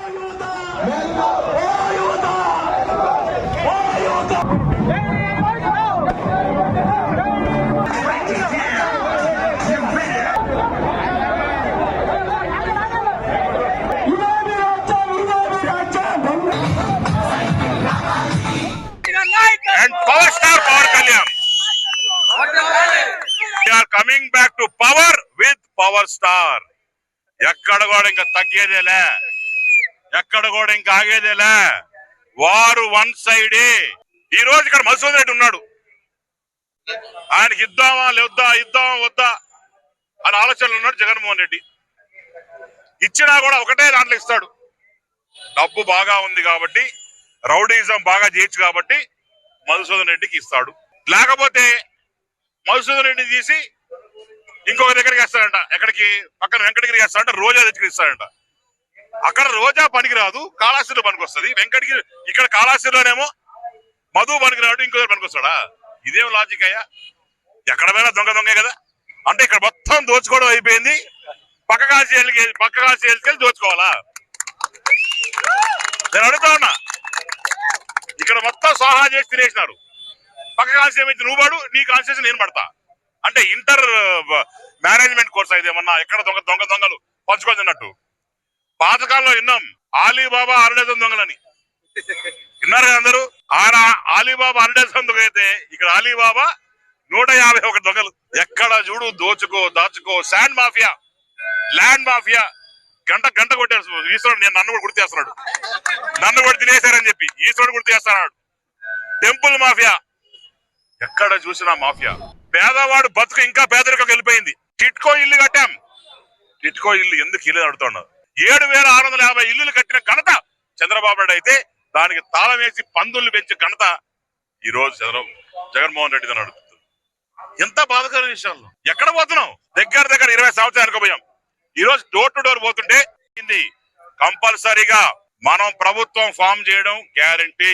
And Power Star Power Kalyan. We are coming back to power with Power Star. ఎక్కడ కూడా ఇంకా తగ్గేదేలే, ఎక్కడ కూడా ఇంకా ఆగేదేలే. వారు వన్ సైడే. ఈ రోజు ఇక్కడ మధుసూదన్ రెడ్డి ఉన్నాడు. ఆయనకి ఇద్దామా లేదా, ఇద్దామా వద్దా అని ఆలోచనలు ఉన్నాడు జగన్మోహన్ రెడ్డి. ఇచ్చినా కూడా ఒకటే దాంట్లో ఇస్తాడు. డబ్బు బాగా ఉంది కాబట్టి, రౌడీజం బాగా చేయొచ్చు కాబట్టి మధుసూదన్ రెడ్డికి ఇస్తాడు. లేకపోతే మధుసూదన్ రెడ్డి తీసి ఇంకొక దగ్గరికి వేస్తాడంట. ఎక్కడికి? పక్కన వెంకటగిరికి వేస్తాడంట. రోజా దగ్గరికి ఇస్తాడంట. అక్కడ రోజా పనికిరాదు, కాళాస్తిలో పనికి వస్తుంది. వెంకటగిరి ఇక్కడ కాళాస్తిలోనేమో మధు పనికిరాడు, ఇంకో పనికి వస్తాడా? ఇదేం లాజిక్ అయ్యా? ఎక్కడ పోయినా దొంగ దొంగే కదా. అంటే ఇక్కడ మొత్తం దోచుకోవడం అయిపోయింది. పక్క కాల్చి వెళ్ళి దోచుకోవాలా? నేను అడుగుతా ఉన్నా. ఇక్కడ మొత్తం సోహా చేసి తినేసినారు. పక్క కాల్సి ఏమైతే నువ్వు పడు, నీ కాన్స్టిట్యూషన్ నేను పడతా అంటే ఇంటర్ మేనేజ్మెంట్ కోర్స్ అయితే ఏమన్నా ఎక్కడ దొంగలు పంచుకొని తిన్నట్టు. పాతకాలంలో విన్నాం ఆలీబాబా అరడేసం దొంగలని. విన్నారు కదా అందరూ. ఆలీబాబా అరడేసం దొంగ అయితే ఇక్కడ ఆలీబాబా 151 దొంగలు. ఎక్కడ చూడు దాచుకో. శాండ్ మాఫియా, ల్యాండ్ మాఫియా గంట కొట్టారు. ఈశ్వరుడు నన్ను కూడా గుర్తు చేస్తున్నాడు. నన్ను కూడా తినేశారని చెప్పి ఈశ్వరుడు గుర్తు చేస్తున్నాడు. టెంపుల్ మాఫియా, ఎక్కడ చూసినా మాఫియా. పేదవాడు బతుకు ఇంకా పేదరికం వెళ్ళిపోయింది. టిట్కో ఇల్లు కట్టాం. టిట్కో ఇల్లు ఎందుకు ఇల్లు అడుగుతున్నాడు? 7,650 ఇల్లులు కట్టిన ఘనత చంద్రబాబు నాయుడు అయితే దానికి తాళం వేసి పందుల్ని పెంచే ఘనత ఈ రోజు జగన్మోహన్ రెడ్డి అని అడుగుతుంది. ఎంత బాధకరమైన విషయాలు. ఎక్కడ పోతున్నాం? దగ్గర 20 సంవత్సరాలకు పోయాం. ఈ రోజు డోర్ టు డోర్ పోతుంటే కంపల్సరీగా మనం ప్రభుత్వం ఫామ్ చేయడం గ్యారంటీ.